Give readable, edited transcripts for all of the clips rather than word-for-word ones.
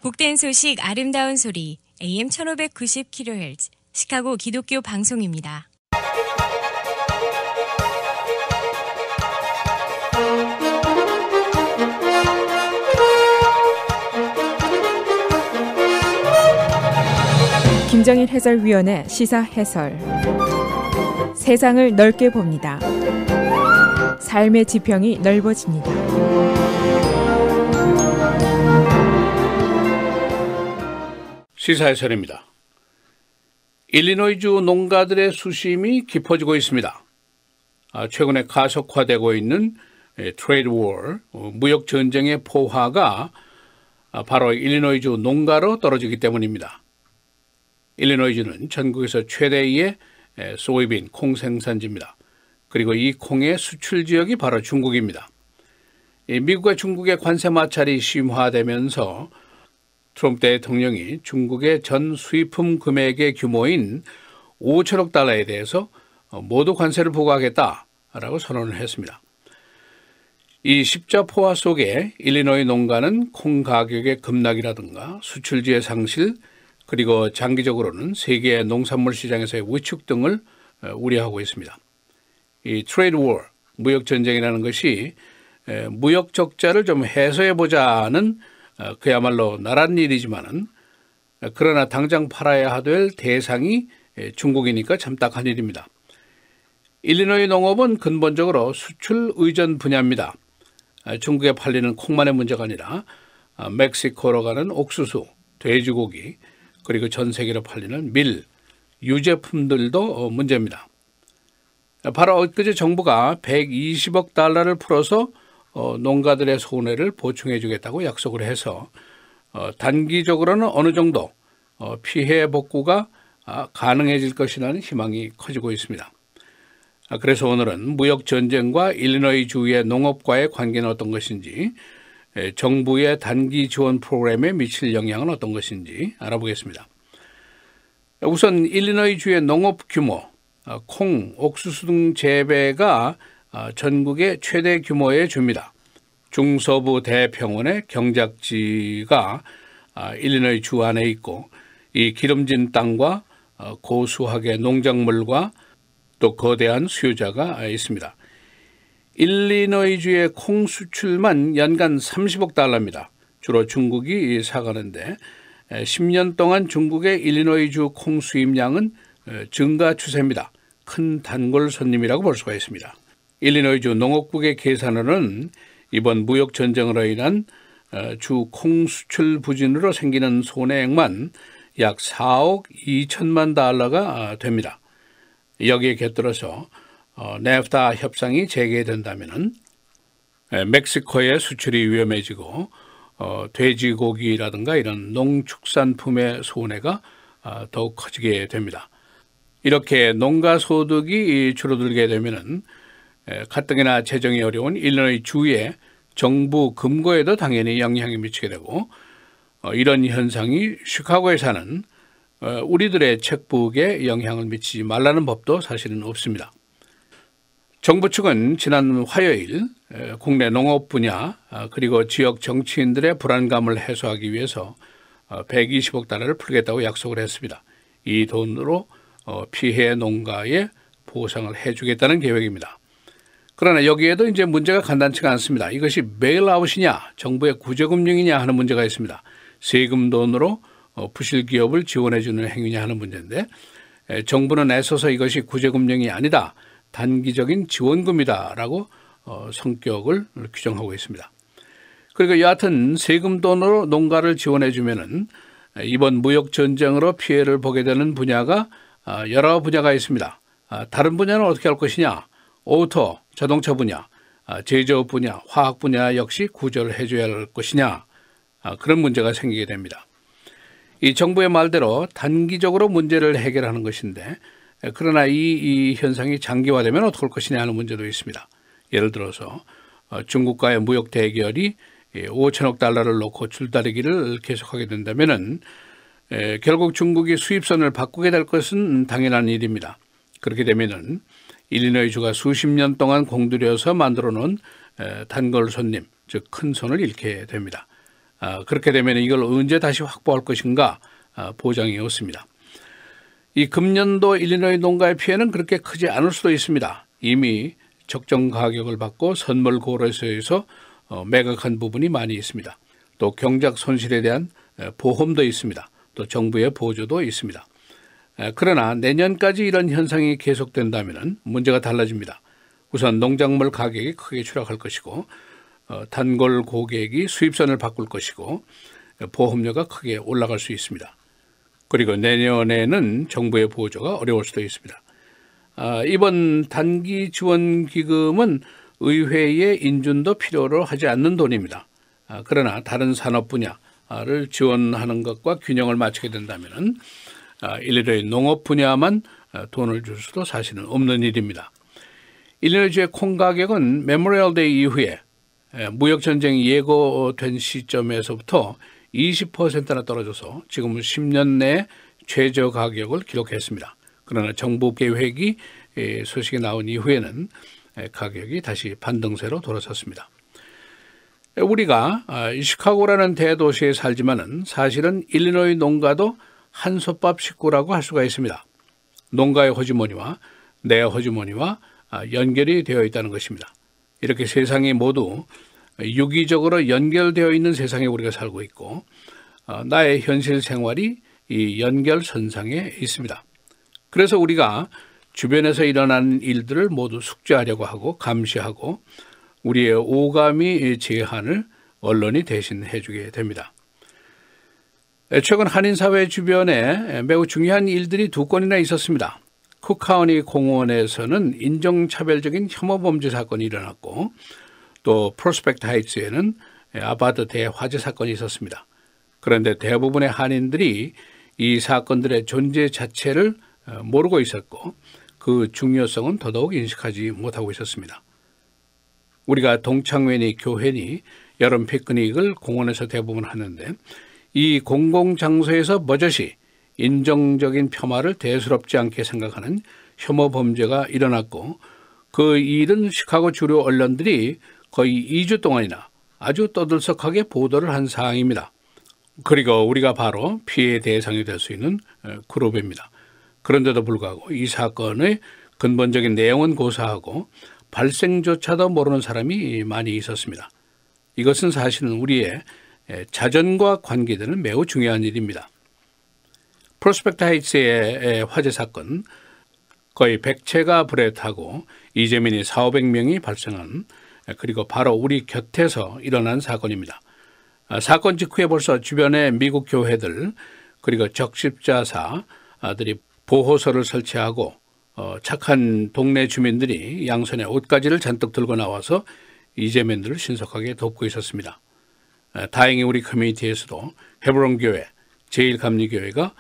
복된 소식 아름다운 소리 AM 1590kHz 시카고 기독교 방송입니다. 김정일 해설위원의 시사 해설. 세상을 넓게 봅니다. 삶의 지평이 넓어집니다. 시사 해설입니다. 일리노이주 농가들의 수심이 깊어지고 있습니다. 최근에 가속화되고 있는 트레이드 워, 무역 전쟁의 포화가 바로 일리노이주 농가로 떨어지기 때문입니다. 일리노이주는 전국에서 최대의 소이빈 콩 생산지입니다. 그리고 이 콩의 수출 지역이 바로 중국입니다. 미국과 중국의 관세 마찰이 심화되면서 트럼프 대통령이 중국의 전 수입품 금액의 규모인 5천억 달러에 대해서 모두 관세를 부과하겠다라고 선언을 했습니다. 이 십자포화 속에 일리노이 농가는 콩 가격의 급락이라든가 수출지의 상실, 그리고 장기적으로는 세계 농산물 시장에서의 위축 등을 우려하고 있습니다. 이 트레이드 워, 무역 전쟁이라는 것이 무역 적자를 좀 해소해보자는 그야말로 나란 일이지만은 그러나 당장 팔아야 될 대상이 중국이니까 참 딱한 일입니다. 일리노이 농업은 근본적으로 수출 의존 분야입니다. 중국에 팔리는 콩만의 문제가 아니라 멕시코로 가는 옥수수, 돼지고기, 그리고 전 세계로 팔리는 밀, 유제품들도 문제입니다. 바로 엊그제 정부가 120억 달러를 풀어서 농가들의 손해를 보충해 주겠다고 약속을 해서 단기적으로는 어느 정도 피해 복구가 가능해질 것이라는 희망이 커지고 있습니다. 그래서 오늘은 무역 전쟁과 일리노이 주의 농업과의 관계는 어떤 것인지, 정부의 단기 지원 프로그램에 미칠 영향은 어떤 것인지 알아보겠습니다. 우선 일리노이 주의 농업 규모, 콩, 옥수수 등 재배가 전국의 최대 규모의 주입니다. 중서부 대평원의 경작지가 일리노이 주 안에 있고, 이 기름진 땅과 고수학의 농작물과 또 거대한 수요자가 있습니다. 일리노이주의 콩 수출만 연간 30억 달러입니다. 주로 중국이 사가는데 10년 동안 중국의 일리노이주 콩 수입량은 증가 추세입니다. 큰 단골 손님이라고 볼 수가 있습니다. 일리노이주 농업국의 계산으로는 이번 무역 전쟁으로 인한 주 콩 수출 부진으로 생기는 손해액만 약 4억 2천만 달러가 됩니다. 여기에 곁들여서 네프타 협상이 재개된다면 멕시코의 수출이 위험해지고 돼지고기라든가 이런 농축산품의 손해가 더욱 커지게 됩니다. 이렇게 농가 소득이 줄어들게 되면 가뜩이나 재정이 어려운 일리노이 주의 정부 금고에도 당연히 영향이 미치게 되고, 이런 현상이 시카고에 사는 우리들의 책북에 영향을 미치지 말라는 법도 사실은 없습니다. 정부 측은 지난 화요일 국내 농업 분야 그리고 지역 정치인들의 불안감을 해소하기 위해서 120억 달러를 풀겠다고 약속을 했습니다. 이 돈으로 피해 농가에 보상을 해주겠다는 계획입니다. 그러나 여기에도 이제 문제가 간단치가 않습니다. 이것이 베일아웃이냐, 정부의 구제금융이냐 하는 문제가 있습니다. 세금 돈으로 부실 기업을 지원해주는 행위냐 하는 문제인데, 정부는 애써서 이것이 구제금융이 아니다, 단기적인 지원금이다라고 성격을 규정하고 있습니다. 그리고 여하튼 세금 돈으로 농가를 지원해주면은 이번 무역 전쟁으로 피해를 보게 되는 분야가 여러 분야가 있습니다. 다른 분야는 어떻게 할 것이냐? 오토, 자동차 분야, 제조업 분야, 화학 분야 역시 구제를 해줘야 할 것이냐? 그런 문제가 생기게 됩니다. 이 정부의 말대로 단기적으로 문제를 해결하는 것인데, 그러나 이 현상이 장기화되면 어떻게 할 것이냐 하는 문제도 있습니다. 예를 들어서 중국과의 무역 대결이 5천억 달러를 놓고 줄다리기를 계속하게 된다면 결국 중국이 수입선을 바꾸게 될 것은 당연한 일입니다. 그렇게 되면 일리노이주가 수십 년 동안 공들여서 만들어 놓은 단골 손님, 즉 큰 손을 잃게 됩니다. 그렇게 되면 이걸 언제 다시 확보할 것인가 보장이 없습니다. 이 금년도 일리노이 농가의 피해는 그렇게 크지 않을 수도 있습니다. 이미 적정 가격을 받고 선물 거래소에서 매각한 부분이 많이 있습니다. 또 경작 손실에 대한 보험도 있습니다. 또 정부의 보조도 있습니다. 그러나 내년까지 이런 현상이 계속된다면 문제가 달라집니다. 우선 농작물 가격이 크게 추락할 것이고 단골 고객이 수입선을 바꿀 것이고 보험료가 크게 올라갈 수 있습니다. 그리고 내년에는 정부의 보조가 어려울 수도 있습니다. 이번 단기 지원 기금은 의회의 인준도 필요로 하지 않는 돈입니다. 그러나 다른 산업 분야를 지원하는 것과 균형을 맞추게 된다면 일리노이 농업 분야만 돈을 줄 수도 사실은 없는 일입니다. 일리노이주의 콩 가격은 메모리얼 데이 이후에 무역전쟁이 예고된 시점에서부터 20%나 떨어져서 지금은 10년 내에 최저 가격을 기록했습니다. 그러나 정부 계획이 소식이 나온 이후에는 가격이 다시 반등세로 돌아섰습니다. 우리가 시카고라는 대도시에 살지만은 사실은 일리노이 농가도 한솥밥 식구라고 할 수가 있습니다. 농가의 호주머니와 내 호주머니와 연결이 되어 있다는 것입니다. 이렇게 세상이 모두 유기적으로 연결되어 있는 세상에 우리가 살고 있고 나의 현실 생활이 이 연결선상에 있습니다. 그래서 우리가 주변에서 일어나는 일들을 모두 숙지하려고 하고 감시하고 우리의 오감이 제한을 언론이 대신 해주게 됩니다. 최근 한인사회 주변에 매우 중요한 일들이 두 건이나 있었습니다. 쿡카운티 공원에서는 인종차별적인 혐오범죄 사건이 일어났고 또 프로스펙트 하이츠에는 아파트 대화재 사건이 있었습니다. 그런데 대부분의 한인들이 이 사건들의 존재 자체를 모르고 있었고 그 중요성은 더더욱 인식하지 못하고 있었습니다. 우리가 동창회니 교회니 여름 피크닉을 공원에서 대부분 하는데 이 공공장소에서 버젓이 인종적인 폄하를 대수롭지 않게 생각하는 혐오 범죄가 일어났고 그 일은 시카고 주류 언론들이 거의 2주 동안이나 아주 떠들썩하게 보도를 한 사항입니다. 그리고 우리가 바로 피해 대상이 될 수 있는 그룹입니다. 그런데도 불구하고 이 사건의 근본적인 내용은 고사하고 발생조차도 모르는 사람이 많이 있었습니다. 이것은 사실은 우리의 자전과 관계되는 매우 중요한 일입니다. 프로스펙트 하이츠의 화재 사건, 거의 100채가 불에 타고 이재민이 400~500명이 발생한 그리고 바로 우리 곁에서 일어난 사건입니다. 사건 직후에 벌써 주변의 미국 교회들 그리고 적십자사들이 보호소를 설치하고 착한 동네 주민들이 양손에 옷가지를 잔뜩 들고 나와서 이재민들을 신속하게 돕고 있었습니다. 다행히 우리 커뮤니티에서도 헤브론 교회, 제일감리교회가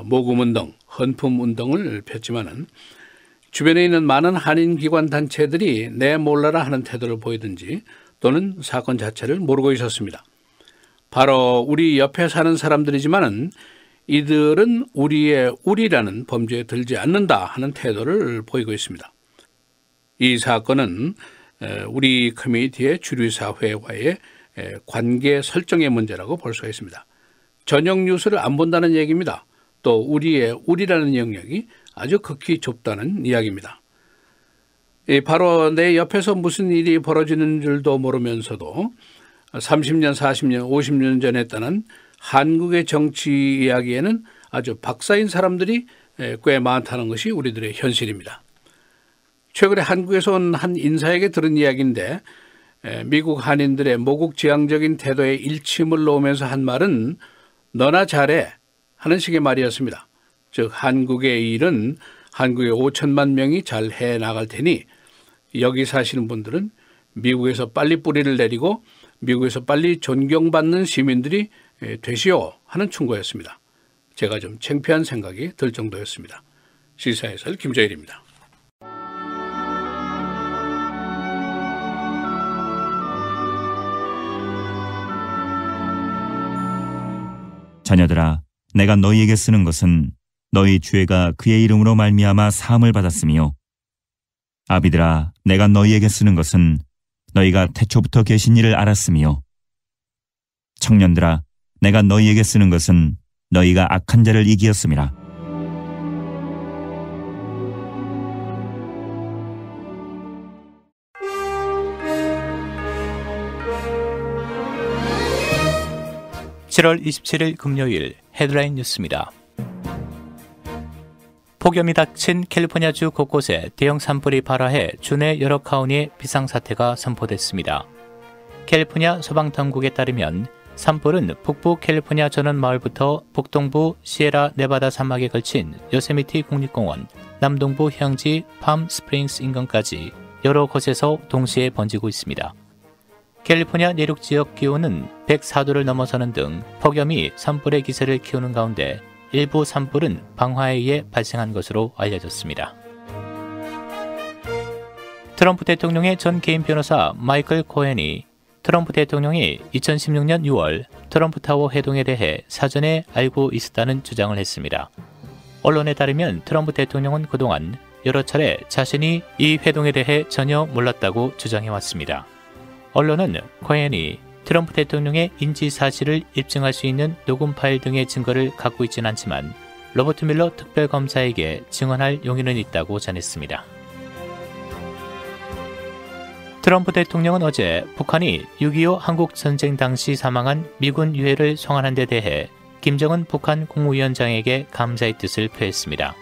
모금운동, 헌품운동을 폈지만은 주변에 있는 많은 한인기관 단체들이 내 몰라라 하는 태도를 보이든지 또는 사건 자체를 모르고 있었습니다. 바로 우리 옆에 사는 사람들이지만은 이들은 우리의 우리라는 범죄에 들지 않는다 하는 태도를 보이고 있습니다. 이 사건은 우리 커뮤니티의 주류사회와의 관계 설정의 문제라고 볼 수가 있습니다. 전용 뉴스를 안 본다는 얘기입니다. 또 우리의 우리라는 영역이 아주 극히 좁다는 이야기입니다. 바로 내 옆에서 무슨 일이 벌어지는 줄도 모르면서도 30년, 40년, 50년 전에 했다는 한국의 정치 이야기에는 아주 박사인 사람들이 꽤 많다는 것이 우리들의 현실입니다. 최근에 한국에서 온 한 인사에게 들은 이야기인데 미국 한인들의 모국지향적인 태도에 일침을 놓으면서 한 말은 너나 잘해 하는 식의 말이었습니다. 즉 한국의 일은 한국의 5천만 명이 잘 해나갈 테니 여기 사시는 분들은 미국에서 빨리 뿌리를 내리고 미국에서 빨리 존경받는 시민들이 되시오 하는 충고였습니다. 제가 좀 창피한 생각이 들 정도였습니다. 시사해설 김정일입니다. 자녀들아, 내가 너희에게 쓰는 것은 너희 죄가 그의 이름으로 말미암아 사함을 받았으며 아비들아, 내가 너희에게 쓰는 것은 너희가 태초부터 계신 일을 알았으며 청년들아, 내가 너희에게 쓰는 것은 너희가 악한 자를 이기었음이라. (7월 27일) 금요일 헤드라인 뉴스입니다. 폭염이 닥친 캘리포니아주 곳곳에 대형 산불이 발화해 주내 여러 카운티에 비상사태가 선포됐습니다. 캘리포니아 소방당국에 따르면 산불은 북부 캘리포니아 전원 마을부터 북동부 시에라 네바다 사막에 걸친 요세미티 국립공원, 남동부 휴양지 팜 스프링스 인근까지 여러 곳에서 동시에 번지고 있습니다. 캘리포니아 내륙 지역 기온은 104도를 넘어서는 등 폭염이 산불의 기세를 키우는 가운데 일부 산불은 방화에 의해 발생한 것으로 알려졌습니다. 트럼프 대통령의 전 개인 변호사 마이클 코헨이 트럼프 대통령이 2016년 6월 트럼프 타워 회동에 대해 사전에 알고 있었다는 주장을 했습니다. 언론에 따르면 트럼프 대통령은 그동안 여러 차례 자신이 이 회동에 대해 전혀 몰랐다고 주장해왔습니다. 언론은 코헨이 트럼프 대통령의 인지 사실을 입증할 수 있는 녹음 파일 등의 증거를 갖고 있진 않지만 로버트 밀러 특별검사에게 증언할 용의는 있다고 전했습니다. 트럼프 대통령은 어제 북한이 6.25 한국전쟁 당시 사망한 미군 유해를 송환한 데 대해 김정은 북한 국무위원장에게 감사의 뜻을 표했습니다.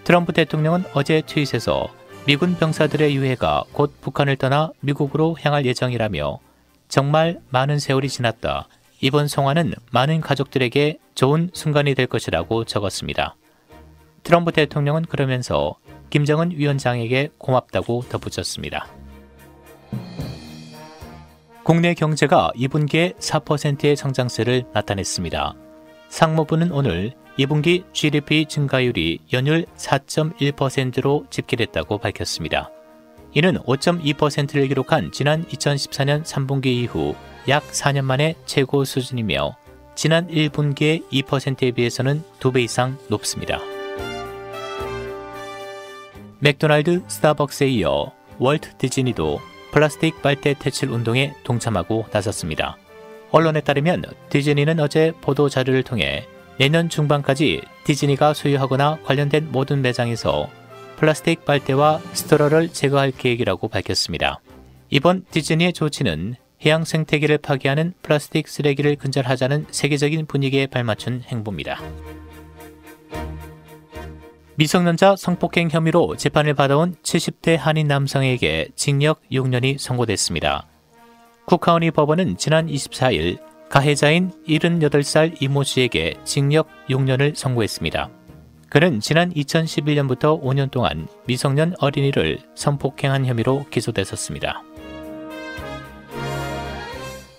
트럼프 대통령은 어제 트윗에서 미군 병사들의 유해가 곧 북한을 떠나 미국으로 향할 예정이라며 정말 많은 세월이 지났다. 이번 송환은 많은 가족들에게 좋은 순간이 될 것이라고 적었습니다. 트럼프 대통령은 그러면서 김정은 위원장에게 고맙다고 덧붙였습니다. 국내 경제가 2분기에 4%의 성장세를 나타냈습니다. 상무부는 오늘 2분기 GDP 증가율이 연율 4.1%로 집계됐다고 밝혔습니다. 이는 5.2%를 기록한 지난 2014년 3분기 이후 약 4년 만에 최고 수준이며 지난 1분기의 2%에 비해서는 2배 이상 높습니다. 맥도날드, 스타벅스에 이어 월트 디즈니도 플라스틱 빨대 퇴출 운동에 동참하고 나섰습니다. 언론에 따르면 디즈니는 어제 보도 자료를 통해 내년 중반까지 디즈니가 소유하거나 관련된 모든 매장에서 플라스틱 빨대와 스트로를 제거할 계획이라고 밝혔습니다. 이번 디즈니의 조치는 해양 생태계를 파괴하는 플라스틱 쓰레기를 근절하자는 세계적인 분위기에 발맞춘 행보입니다. 미성년자 성폭행 혐의로 재판을 받아온 70대 한인 남성에게 징역 6년이 선고됐습니다. 쿡카운티 법원은 지난 24일 가해자인 78살 이모 씨에게 징역 6년을 선고했습니다. 그는 지난 2011년부터 5년 동안 미성년 어린이를 성폭행한 혐의로 기소됐었습니다.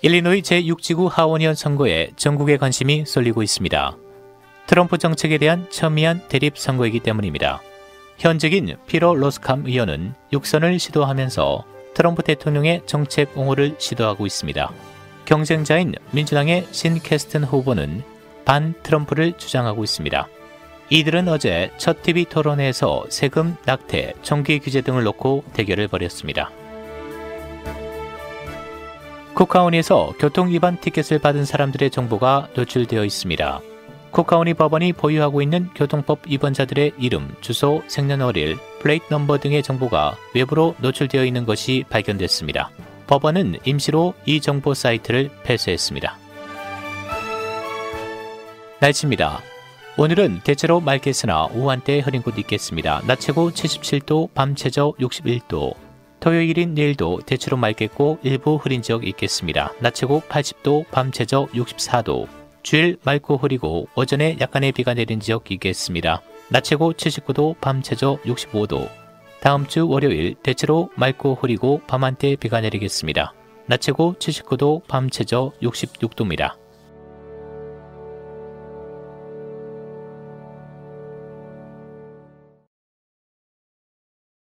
일리노이 제6지구 하원의원 선거에 전국의 관심이 쏠리고 있습니다. 트럼프 정책에 대한 첨예한 대립 선거이기 때문입니다. 현직인 피로 로스캄 의원은 육선을 시도하면서 트럼프 대통령의 정책 옹호를 시도하고 있습니다. 경쟁자인 민주당의 신 캐스튼 후보는 반 트럼프를 주장하고 있습니다. 이들은 어제 첫 TV 토론회에서 세금, 낙태, 총기 규제 등을 놓고 대결을 벌였습니다. 쿡카운티에서 교통위반 티켓을 받은 사람들의 정보가 노출되어 있습니다. 쿡카운티 법원이 보유하고 있는 교통법 위반자들의 이름, 주소, 생년월일, 플레이트 넘버 등의 정보가 외부로 노출되어 있는 것이 발견됐습니다. 법원은 임시로 이 정보 사이트를 폐쇄했습니다. 날씨입니다. 오늘은 대체로 맑겠으나 오후 한때 흐린 곳 있겠습니다. 낮 최고 77도, 밤 최저 61도. 토요일인 내일도 대체로 맑겠고 일부 흐린 지역 있겠습니다. 낮 최고 80도, 밤 최저 64도. 주일 맑고 흐리고 오전에 약간의 비가 내린 지역 있겠습니다. 낮 최고 79도, 밤 최저 65도. 다음 주 월요일 대체로 맑고 흐리고 밤 한때 비가 내리겠습니다. 낮 최고 79도, 밤 최저 66도입니다.